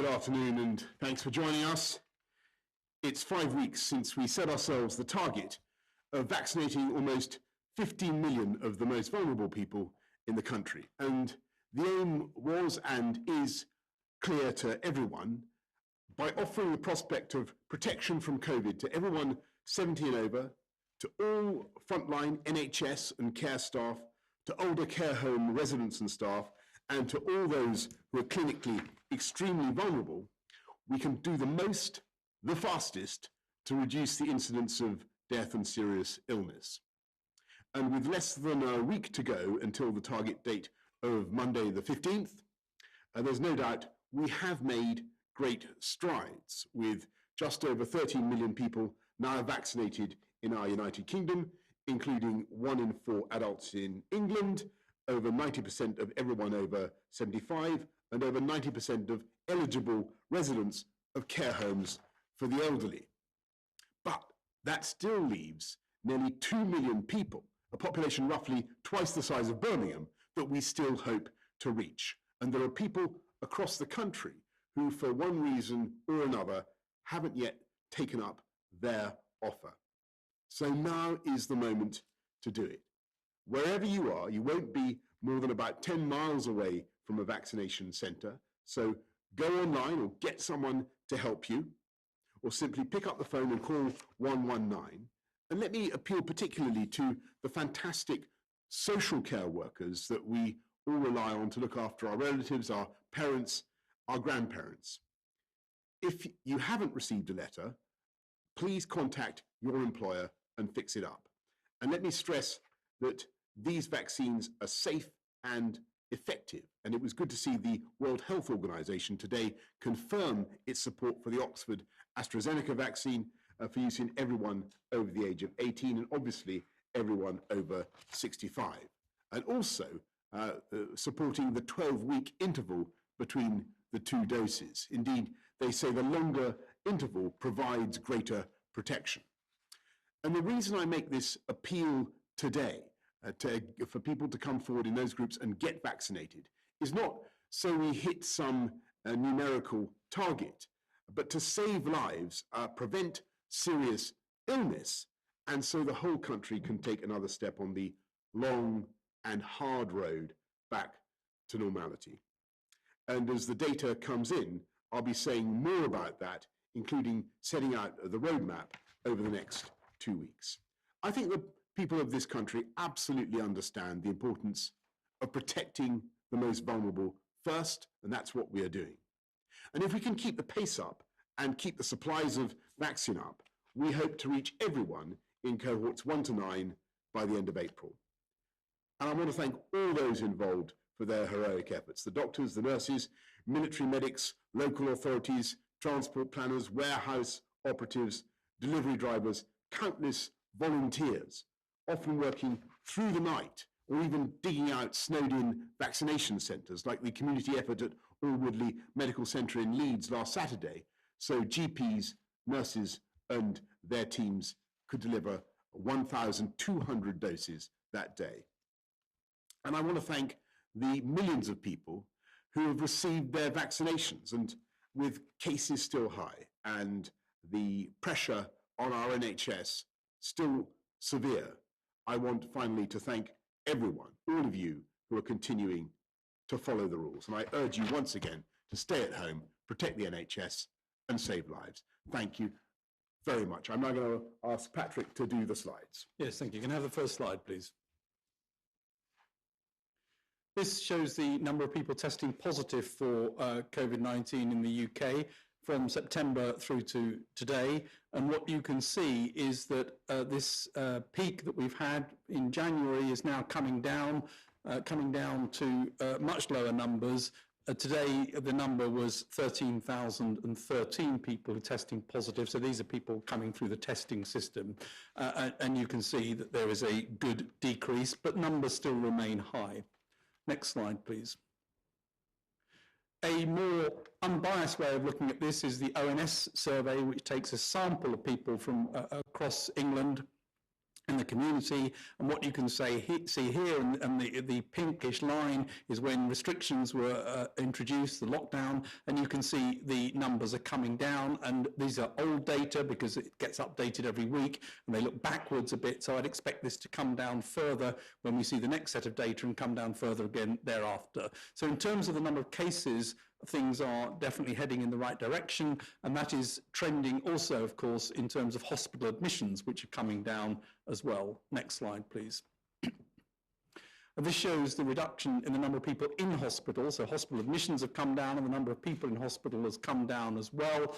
Good afternoon and thanks for joining us. It's 5 weeks since we set ourselves the target of vaccinating almost 15 million of the most vulnerable people in the country. And the aim was and is clear to everyone by offering the prospect of protection from COVID to everyone 70 and over, to all frontline NHS and care staff, to older care home residents and staff, and to all those who are clinically extremely vulnerable, we can do the most, the fastest, to reduce the incidence of death and serious illness. And with less than a week to go until the target date of Monday the 15th, there's no doubt we have made great strides, with just over 13 million people now vaccinated in our United Kingdom, including 1 in 4 adults in England, over 90% of everyone over 75, and over 90% of eligible residents of care homes for the elderly. But that still leaves nearly 2 million people, a population roughly twice the size of Birmingham, that we still hope to reach. And there are people across the country who, for one reason or another, haven't yet taken up their offer. So now is the moment to do it. Wherever you are, you won't be more than about 10 miles away from a vaccination centre. So go online or get someone to help you, or simply pick up the phone and call 119. And let me appeal particularly to the fantastic social care workers that we all rely on to look after our relatives, our parents, our grandparents. If you haven't received a letter, please contact your employer and fix it up. And let me stress that these vaccines are safe and effective. And it was good to see the World Health Organization today confirm its support for the Oxford AstraZeneca vaccine for use in everyone over the age of 18 and obviously everyone over 65. And also supporting the 12-week interval between the 2 doses. Indeed, they say the longer interval provides greater protection. And the reason I make this appeal today for people to come forward in those groups and get vaccinated is not so we hit some numerical target, but to save lives, prevent serious illness, and so the whole country can take another step on the long and hard road back to normality. And as the data comes in, I'll be saying more about that, including setting out the roadmap over the next 2 weeks. I think the people of this country absolutely understand the importance of protecting the most vulnerable first, and that's what we are doing. And if we can keep the pace up and keep the supplies of vaccine up, we hope to reach everyone in cohorts 1 to 9 by the end of April. And I want to thank all those involved for their heroic efforts: the doctors, the nurses, military medics, local authorities, transport planners, warehouse operatives, delivery drivers, countless volunteers, often working through the night or even digging out snowed-in vaccination centres, like the community effort at Alwoodley Medical Centre in Leeds last Saturday, so GPs, nurses and their teams could deliver 1,200 doses that day. And I want to thank the millions of people who have received their vaccinations, and with cases still high and the pressure on our NHS still severe, I want finally to thank everyone, all of you who are continuing to follow the rules. And I urge you once again to stay at home, protect the NHS and save lives. Thank you very much. I'm now going to ask Patrick to do the slides. Yes, thank you. Can I have the first slide, please? This shows the number of people testing positive for COVID-19 in the UK from September through to today. And what you can see is that this peak that we've had in January is now coming down to much lower numbers. Today, the number was 13,013 people testing positive. So these are people coming through the testing system. And you can see that there is a good decrease, but numbers still remain high. Next slide, please. A more unbiased way of looking at this is the ONS survey, which takes a sample of people from across England in the community. And what you can see here, and the pinkish line is when restrictions were introduced, the lockdown, and you can see the numbers are coming down. And these are old data because it gets updated every week, and they look backwards a bit. So I'd expect this to come down further when we see the next set of data and come down further again thereafter. So in terms of the number of cases, things are definitely heading in the right direction, and that is trending also, of course, in terms of hospital admissions, which are coming down as well. Next slide, please. And this shows the reduction in the number of people in hospital. So hospital admissions have come down, and the number of people in hospital has come down as well.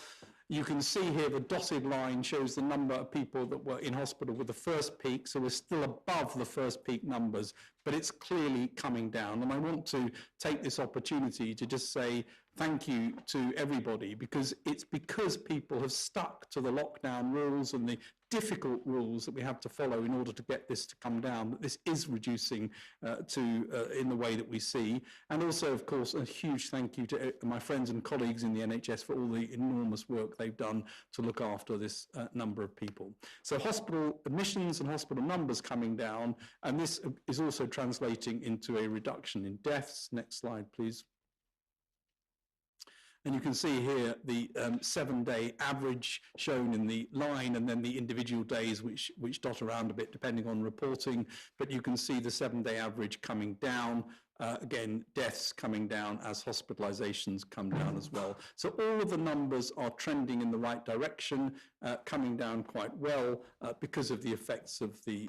You can see here the dotted line shows the number of people that were in hospital with the first peak, so we're still above the first peak numbers, but it's clearly coming down. And I want to take this opportunity to just say thank you to everybody, because it's because people have stuck to the lockdown rules and the difficult rules that we have to follow in order to get this to come down, that this is reducing in the way that we see. And also, of course, a huge thank you to my friends and colleagues in the NHS for all the enormous work they've done to look after this number of people. So hospital admissions and hospital numbers coming down, and this is also translating into a reduction in deaths. Next slide, please. And you can see here the 7-day average shown in the line, and then the individual days which dot around a bit depending on reporting. But you can see the 7-day average coming down. Again, deaths coming down as hospitalizations come down as well. So all of the numbers are trending in the right direction, coming down quite well because of the effects of the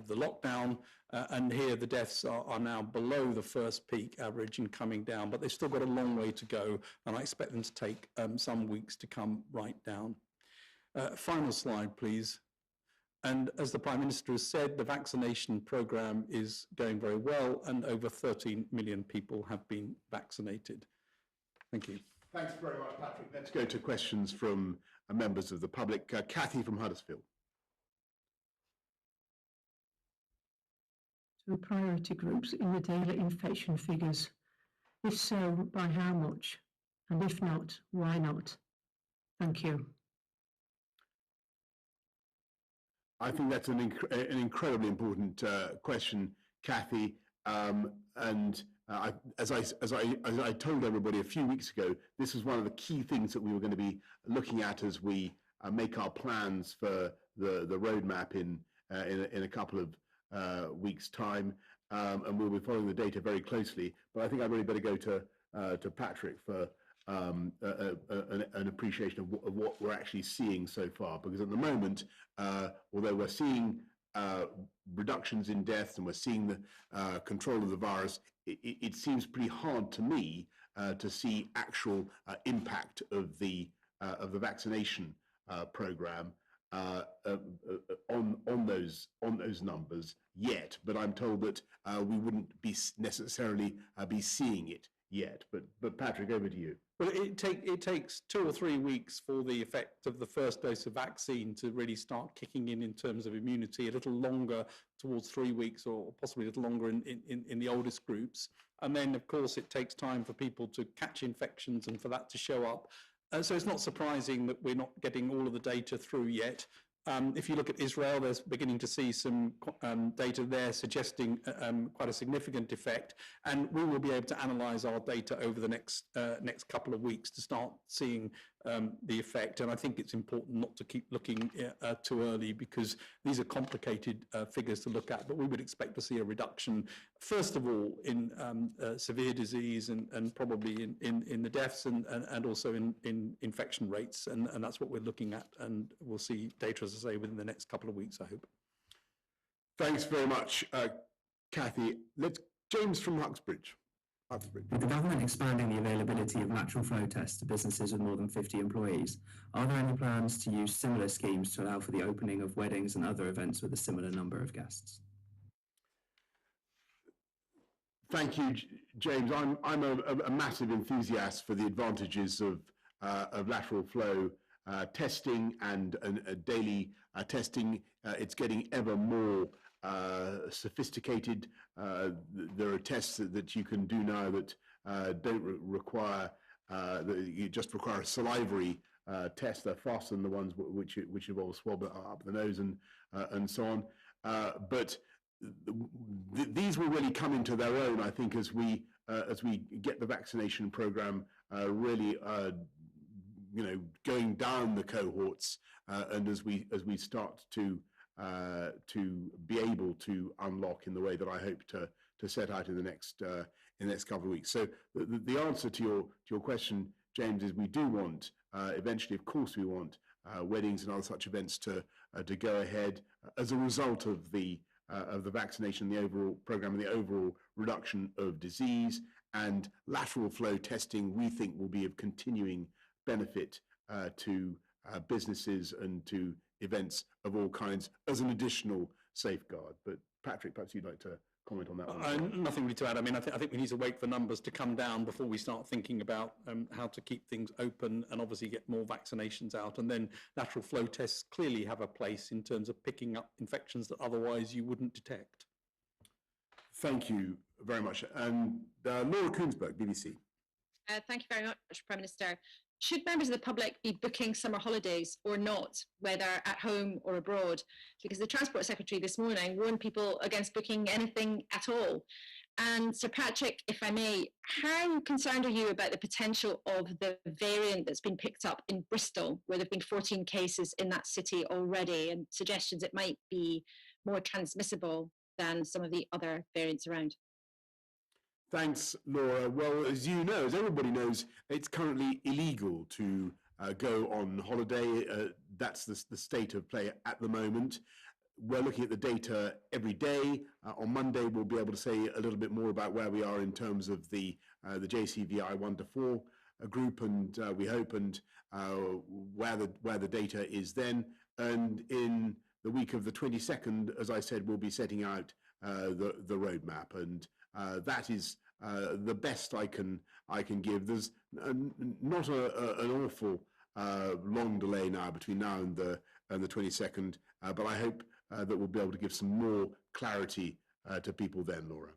lockdown. And here the deaths are now below the first peak average and coming down, but they've still got a long way to go, and I expect them to take some weeks to come right down. Final slide, please. And as the Prime Minister has said, the vaccination programme is going very well, and over 13 million people have been vaccinated. Thank you. Thanks very much, Patrick. Let's go to questions from members of the public. Kathy from Huddersfield. To priority groups in the daily infection figures? If so, by how much? And if not, why not? Thank you. I think that's an incredibly important question, Kathy. As I told everybody a few weeks ago, this was one of the key things that we were going to be looking at as we make our plans for the roadmap in a couple of weeks' time, and we'll be following the data very closely. But I think I'd really better go to Patrick for an appreciation of what we're actually seeing so far, because at the moment, although we're seeing reductions in deaths and we're seeing the control of the virus, it seems pretty hard to me to see actual impact of the vaccination program on those numbers yet. But I'm told that we wouldn't be necessarily be seeing it yet. But Patrick, over to you. Well, it takes 2 or 3 weeks for the effect of the first dose of vaccine to really start kicking in terms of immunity, a little longer, towards 3 weeks, or possibly a little longer in the oldest groups. And then, of course, it takes time for people to catch infections and for that to show up. So it's not surprising that we're not getting all of the data through yet. If you look at Israel, there's beginning to see some data there suggesting quite a significant effect, and we will be able to analyse our data over the next couple of weeks to start seeing the effect. And I think it's important not to keep looking too early, because these are complicated figures to look at, but we would expect to see a reduction, first of all, in severe disease and probably in the deaths and also in infection rates, and that's what we're looking at, and we'll see data, as I say, within the next couple of weeks, I hope. Thanks very much, Kathy. James from Uxbridge. With the government expanding the availability of lateral flow tests to businesses with more than 50 employees, are there any plans to use similar schemes to allow for the opening of weddings and other events with a similar number of guests? Thank you, James. I'm a massive enthusiast for the advantages of lateral flow testing and daily testing. It's getting ever more sophisticated. There are tests that you can do now that don't require, you just require a salivary test. They're faster than the ones which involve swab up the nose and so on. but these will really come into their own, I think, as we get the vaccination program really, going down the cohorts, and as we start to be able to unlock in the way that I hope to set out in the next couple of weeks. So the answer to your question, James, is we do want eventually, of course, we want weddings and other such events to go ahead as a result of the vaccination, the overall program, and the overall reduction of disease. And lateral flow testing, we think, will be of continuing benefit to businesses and to events of all kinds as an additional safeguard. But Patrick, perhaps you'd like to comment on that one. Nothing really to add. I mean, I think we need to wait for numbers to come down before we start thinking about how to keep things open and obviously get more vaccinations out. And then lateral flow tests clearly have a place in terms of picking up infections that otherwise you wouldn't detect. Thank you very much. And Laura Koonsberg, BBC. Thank you very much, Prime Minister. Should members of the public be booking summer holidays or not, whether at home or abroad? Because the Transport Secretary this morning warned people against booking anything at all. And Sir Patrick, if I may, how concerned are you about the potential of the variant that's been picked up in Bristol, where there have been 14 cases in that city already, and suggestions it might be more transmissible than some of the other variants around? Thanks, Laura. Well, as you know, as everybody knows, it's currently illegal to go on holiday. That's the state of play at the moment. We're looking at the data every day. On Monday, we'll be able to say a little bit more about where we are in terms of the JCVI 1 to 4 group, and we hope, and where the data is then. And in the week of the 22nd, as I said, we'll be setting out the roadmap, and that is the best I can give. There's not an awful long delay now between now and the 22nd, but I hope that we'll be able to give some more clarity to people then, Laura.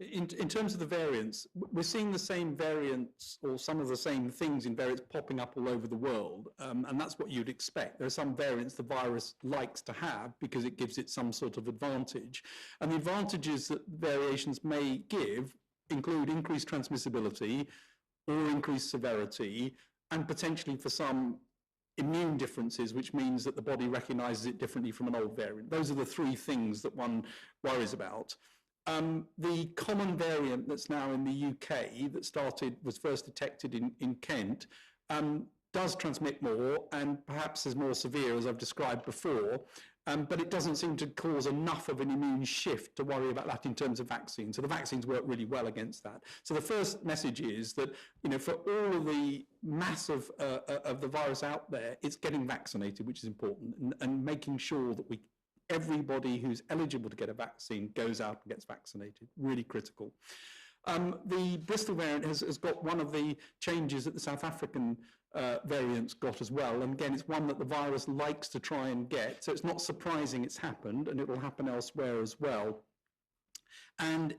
In terms of the variants, we're seeing the same variants or some of the same things in variants popping up all over the world, and that's what you'd expect. There are some variants the virus likes to have because it gives it some sort of advantage, and the advantages that variations may give include increased transmissibility or increased severity, and potentially for some immune differences, which means that the body recognises it differently from an old variant. Those are the three things that one worries about. The common variant that's now in the UK that was first detected in Kent does transmit more and perhaps is more severe, as I've described before, but it doesn't seem to cause enough of an immune shift to worry about that in terms of vaccines. So the vaccines work really well against that. So the first message is that, for all of the mass of the virus out there, it's getting vaccinated, which is important, and making sure that everybody who's eligible to get a vaccine goes out and gets vaccinated. Really critical. The Bristol variant has got one of the changes that the South African variants got as well. And again, it's one that the virus likes to try and get. So it's not surprising it's happened, and it will happen elsewhere as well. And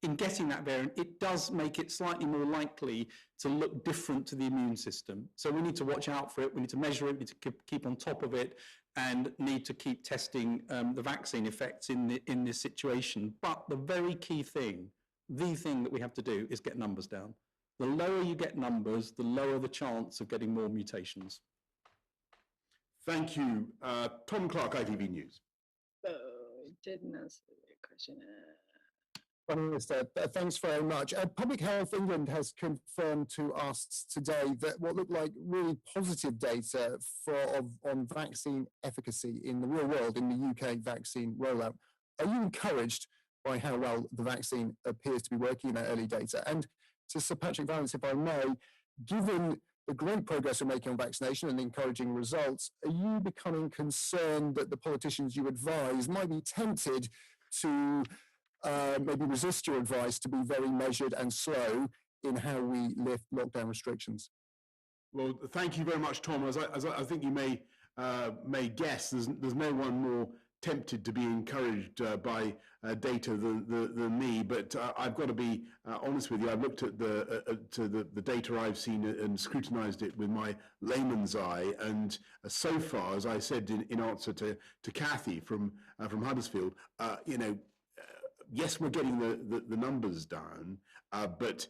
in getting that variant, it does make it slightly more likely to look different to the immune system. So we need to watch out for it. We need to measure it. We need to keep on top of it, and need to keep testing the vaccine effects in this situation. But the very key thing, the thing that we have to do is get numbers down. The lower you get numbers, the lower the chance of getting more mutations. Thank you. Tom Clark, ITV News. Oh, I didn't answer the question. Prime Minister, thanks very much. Public Health England has confirmed to us today that what looked like really positive data on vaccine efficacy in the real world in the UK vaccine rollout. Are you encouraged by how well the vaccine appears to be working in that early data? And to Sir Patrick Vallance, if I may, given the great progress we're making on vaccination and the encouraging results, are you becoming concerned that the politicians you advise might be tempted to maybe resist your advice to be very measured and slow in how we lift lockdown restrictions? Well, thank you very much, Tom. As I think you may guess, there's no one more tempted to be encouraged by data than me, but I've got to be honest with you. I've looked at the data I've seen and scrutinised it with my layman's eye, and so far, as I said in answer to Kathy from Huddersfield, yes, we're getting the numbers down, but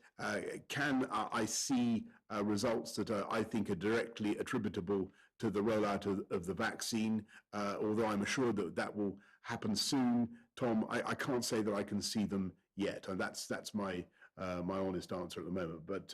can I see results that I think are directly attributable to the rollout of the vaccine, although I'm assured that will happen soon. Tom, I can't say that I can see them yet, and that's my honest answer at the moment. But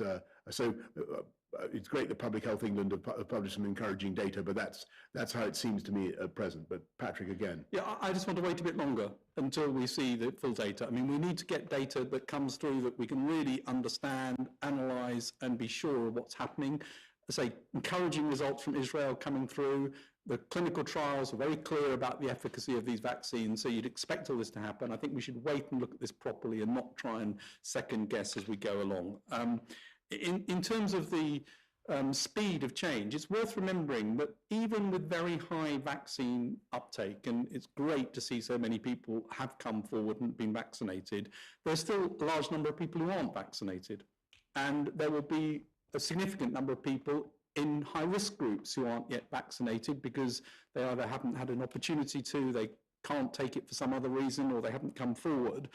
it's great that Public Health England have published some encouraging data, but that's how it seems to me at present. But Patrick, again. Yeah, I just want to wait a bit longer until we see the full data. I mean, we need to get data that comes through that we can really understand, analyse, and be sure of what's happening. I say encouraging results from Israel coming through. The clinical trials are very clear about the efficacy of these vaccines, so you'd expect all this to happen. I think we should wait and look at this properly and not try and second guess as we go along. In terms of the speed of change, it's worth remembering that even with very high vaccine uptake, and it's great to see so many people have come forward and been vaccinated, there's still a large number of people who aren't vaccinated. And there will be a significant number of people in high-risk groups who aren't yet vaccinated because they either haven't had an opportunity to, they can't take it for some other reason, or they haven't come forward.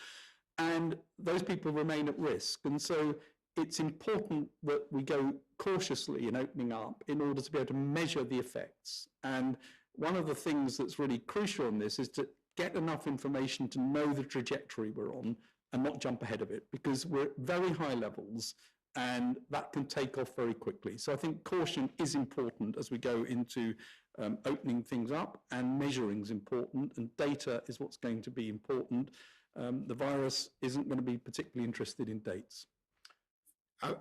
And those people remain at risk. And so it's important that we go cautiously in opening up in order to be able to measure the effects. And one of the things that's really crucial in this is to get enough information to know the trajectory we're on and not jump ahead of it, because we're at very high levels and that can take off very quickly. So I think caution is important as we go into opening things up, and measuring is important, and data is what's going to be important. The virus isn't going to be particularly interested in dates.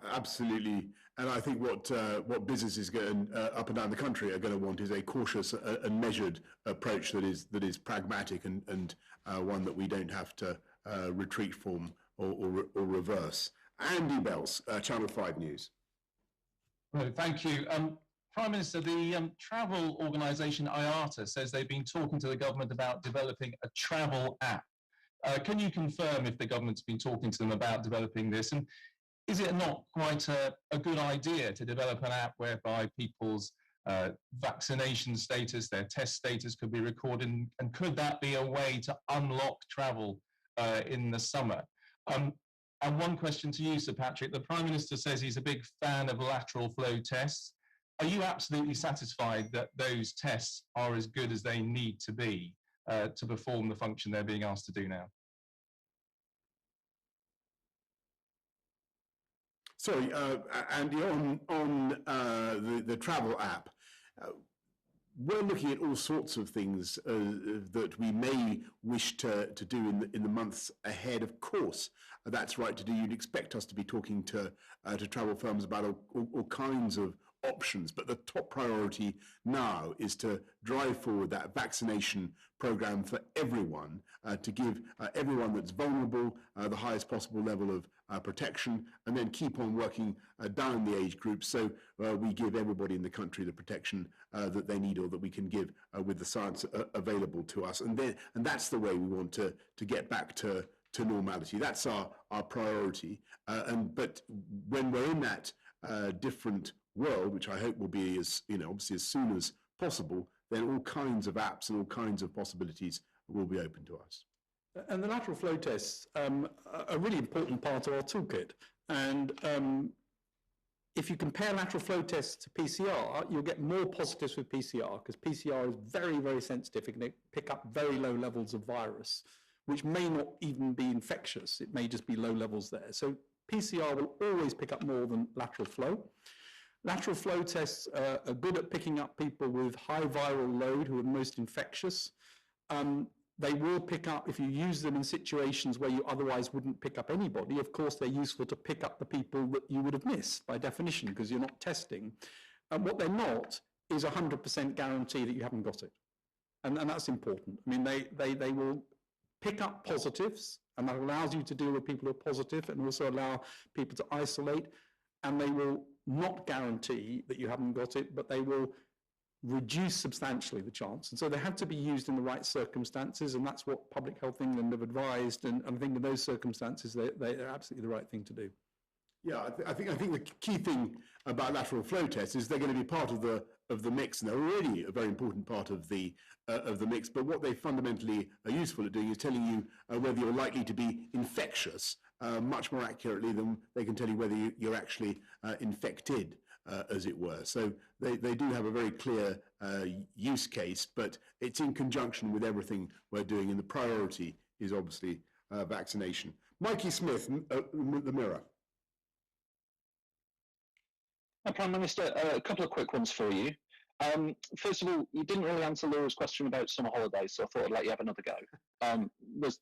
Absolutely, and I think what businesses going up and down the country are going to want is a cautious and measured approach that is pragmatic and one that we don't have to retreat from or reverse. Andy Bells, Channel 5 News. Well, thank you. Prime Minister, the travel organisation IATA says they've been talking to the government about developing a travel app. Can you confirm if the government's been talking to them about developing this? And is it not quite a good idea to develop an app whereby people's vaccination status, their test status could be recorded? And could that be a way to unlock travel in the summer? And one question to you, Sir Patrick. The Prime Minister says he's a big fan of lateral flow tests. Are you absolutely satisfied that those tests are as good as they need to be to perform the function they're being asked to do now? Sorry, Andy, on the travel app, we're looking at all sorts of things that we may wish to do in the months ahead. Of course, that's right to do. You'd expect us to be talking to travel firms about all kinds of options, but the top priority now is to drive forward that vaccination program for everyone, to give everyone that's vulnerable the highest possible level of protection, and then keep on working down the age group so we give everybody in the country the protection that they need, or that we can give with the science available to us. And that's the way we want to get back to normality. That's our priority. But when we're in that different world, which I hope will be obviously as soon as possible, then all kinds of apps and all kinds of possibilities will be open to us. And the lateral flow tests are a really important part of our toolkit. And if you compare lateral flow tests to PCR, you'll get more positives with PCR, because PCR is very, very sensitive. It can pick up very low levels of virus, which may not even be infectious. It may just be low levels there. So PCR will always pick up more than lateral flow. Lateral flow tests are good at picking up people with high viral load who are most infectious. They will pick up, if you use them in situations where you otherwise wouldn't pick up anybody, of course they're useful to pick up the people that you would have missed by definition, because you're not testing. And what they're not is 100% guarantee that you haven't got it. And that's important. I mean, they will pick up positives, and that allows you to deal with people who are positive and also allow people to isolate, and they will not guarantee that you haven't got it, but they will reduce substantially the chance. And so they have to be used in the right circumstances, and that's what Public Health England have advised. And I think in those circumstances, they're absolutely the right thing to do. Yeah, I think the key thing about lateral flow tests is they're going to be part of the mix, and they're already a very important part of the mix. But what they fundamentally are useful at doing is telling you whether you're likely to be infectious much more accurately than they can tell you whether you're actually infected, as it were. So they do have a very clear use case, but it's in conjunction with everything we're doing, and the priority is obviously vaccination. Mikey Smith, the Mirror. Prime Minister, a couple of quick ones for you. First of all, you didn't really answer Laura's question about summer holidays, so I thought I'd let you have another go.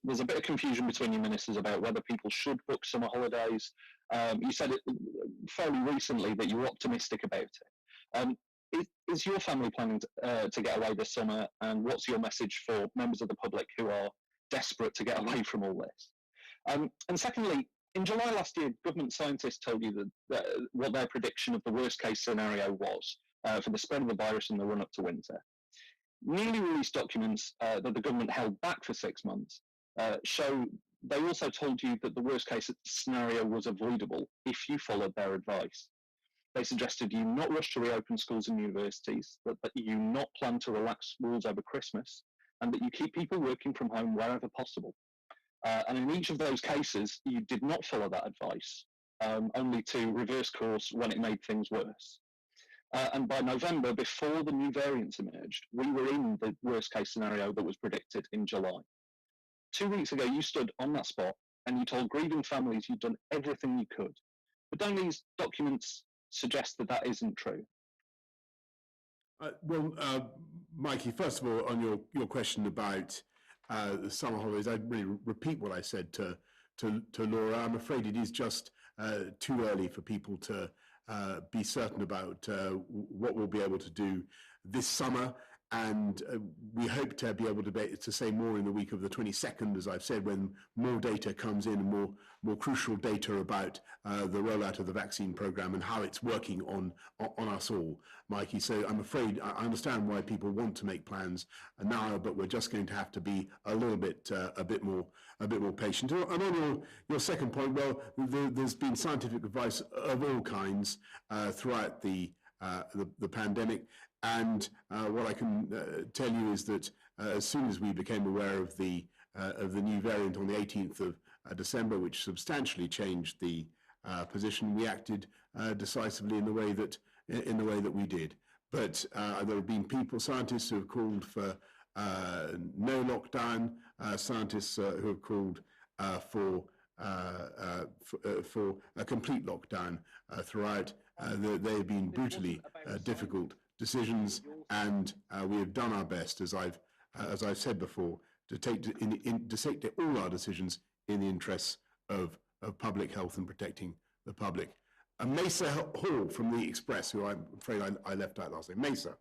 There's a bit of confusion between your ministers about whether people should book summer holidays. You said it fairly recently that you were optimistic about it. Is your family planning to get away this summer, and what's your message for members of the public who are desperate to get away from all this? And secondly, in July last year, government scientists told you that what their prediction of the worst case scenario was for the spread of the virus in the run up to winter. Newly released documents that the government held back for 6 months show they also told you that the worst case scenario was avoidable if you followed their advice. They suggested you not rush to reopen schools and universities, that you not plan to relax rules over Christmas, and that you keep people working from home wherever possible. And in each of those cases, you did not follow that advice, only to reverse course when it made things worse. And by November, before the new variants emerged, we were in the worst case scenario that was predicted in July. 2 weeks ago, you stood on that spot and you told grieving families you'd done everything you could. But don't these documents suggest that that isn't true? Mikey, first of all, on your question about the summer holidays, I'd really repeat what I said to Laura. I'm afraid it is just too early for people to be certain about what we'll be able to do this summer, and we hope to be able to say more in the week of the 22nd, as I've said, when more data comes in, and more crucial data about the rollout of the vaccine programme and how it's working on us all, Mikey. So I'm afraid I understand why people want to make plans now, but we're just going to have to be a bit more patient. And on your second point, well, there's been scientific advice of all kinds throughout the pandemic. And what I can tell you is that as soon as we became aware of the new variant on the 18th of December, which substantially changed the position, we acted decisively in the way that we did. But there have been scientists who have called for no lockdown, scientists who have called for a complete lockdown throughout. They have been brutally difficult decisions, and we have done our best, as I've said before, to take all our decisions in the interests of public health and protecting the public. Mesa Hall from the Express, who I'm afraid I left out last name. Mesa.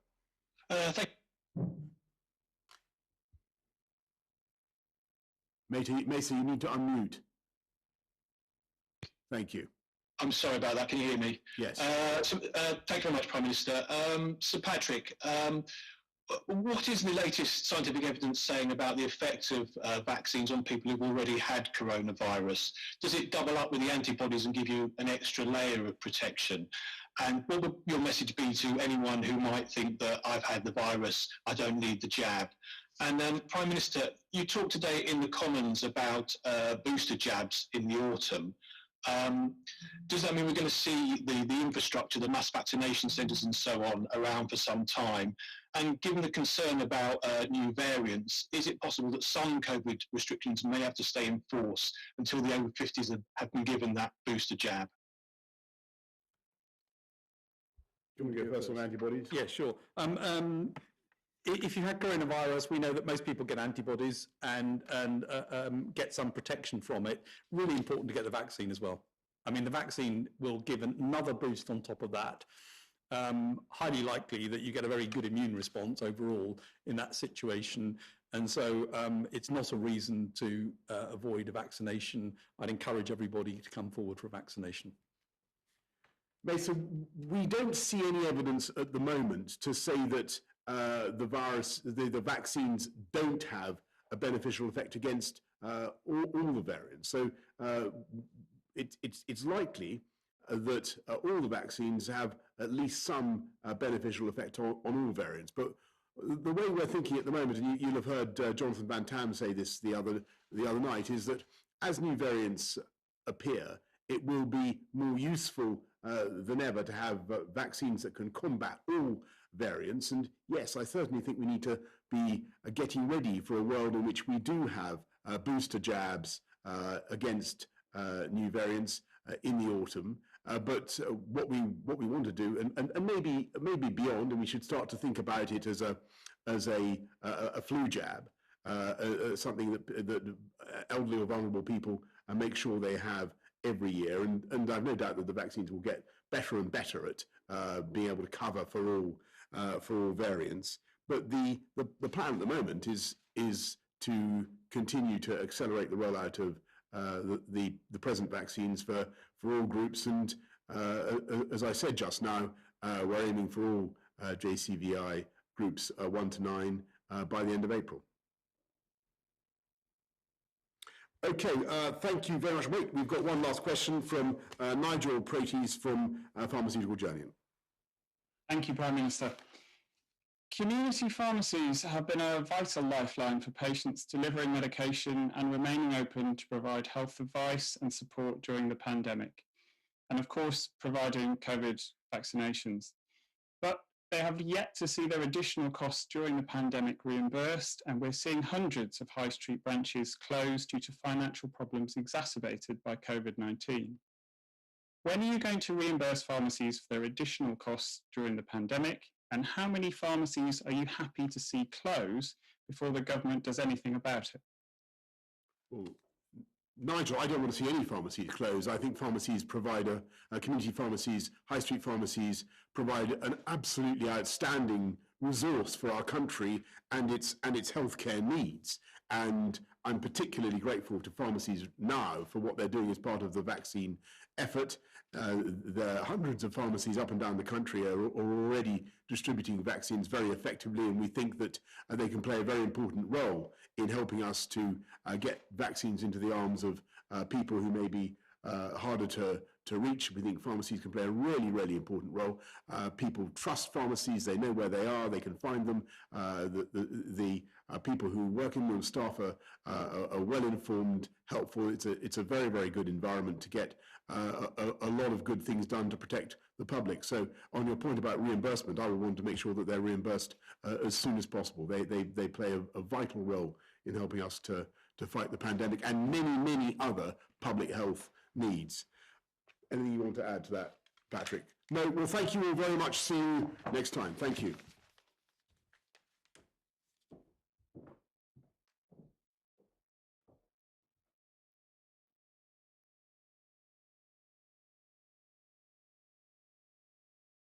Mesa, you need to unmute. Thank you. I'm sorry about that. Can you hear me? Yes. Thank you very much, Prime Minister. Sir Patrick, what is the latest scientific evidence saying about the effects of vaccines on people who've already had coronavirus? Does it double up with the antibodies and give you an extra layer of protection? And what would your message be to anyone who might think that I've had the virus, I don't need the jab? And then, Prime Minister, you talked today in the Commons about booster jabs in the autumn. Does that mean we're going to see the infrastructure, the mass vaccination centres and so on around for some time? And given the concern about new variants, is it possible that some COVID restrictions may have to stay in force until the over 50s have been given that booster jab? Do you want to go first on antibodies? Yeah, sure. If you had coronavirus, we know that most people get antibodies and get some protection from it. Really important to get the vaccine as well. I mean, the vaccine will give another boost on top of that. Highly likely that you get a very good immune response overall in that situation. And so it's not a reason to avoid a vaccination. I'd encourage everybody to come forward for a vaccination. Mason, we don't see any evidence at the moment to say that the vaccines don't have a beneficial effect against all the variants. So it's likely that all the vaccines have at least some beneficial effect on all variants. But the way we're thinking at the moment, and you'll have heard Jonathan Van Tam say this the other night, is that as new variants appear, it will be more useful than ever to have vaccines that can combat all variants. And yes, I certainly think we need to be getting ready for a world in which we do have booster jabs against new variants in the autumn. But what we want to do, and maybe beyond, and we should start to think about it as a flu jab, something that elderly or vulnerable people make sure they have every year. And I've no doubt that the vaccines will get better and better at being able to cover for all variants. But the plan at the moment is to continue to accelerate the rollout of the present vaccines for all groups. And as I said just now, we're aiming for all JCVI groups 1 to 9 by the end of April. Okay, thank you very much. Wait, we've got one last question from Nigel Praties from Pharmaceutical Journal. Thank you, Prime Minister. Community pharmacies have been a vital lifeline for patients delivering medication and remaining open to provide health advice and support during the pandemic, and of course, providing COVID vaccinations. But they have yet to see their additional costs during the pandemic reimbursed, and we're seeing hundreds of high street branches closed due to financial problems exacerbated by COVID-19. When are you going to reimburse pharmacies for their additional costs during the pandemic? And how many pharmacies are you happy to see close before the government does anything about it? Well, Nigel, I don't want to see any pharmacies close. I think pharmacies provide community pharmacies, high street pharmacies provide an absolutely outstanding resource for our country and its healthcare needs. And I'm particularly grateful to pharmacies now for what they're doing as part of the vaccine effort. There are hundreds of pharmacies up and down the country are already distributing vaccines very effectively, and we think that they can play a very important role in helping us to get vaccines into the arms of people who may be harder to reach. We think pharmacies can play a really, really important role. People trust pharmacies, they know where they are, they can find them. The people who work in them, staff are well informed, helpful. It's a very, very good environment to get a lot of good things done to protect the public. So on your point about reimbursement, I would want to make sure that they're reimbursed as soon as possible. They play a vital role in helping us to fight the pandemic and many, many other public health needs. Anything you want to add to that, Patrick? No, well, thank you all very much. See you next time. Thank you.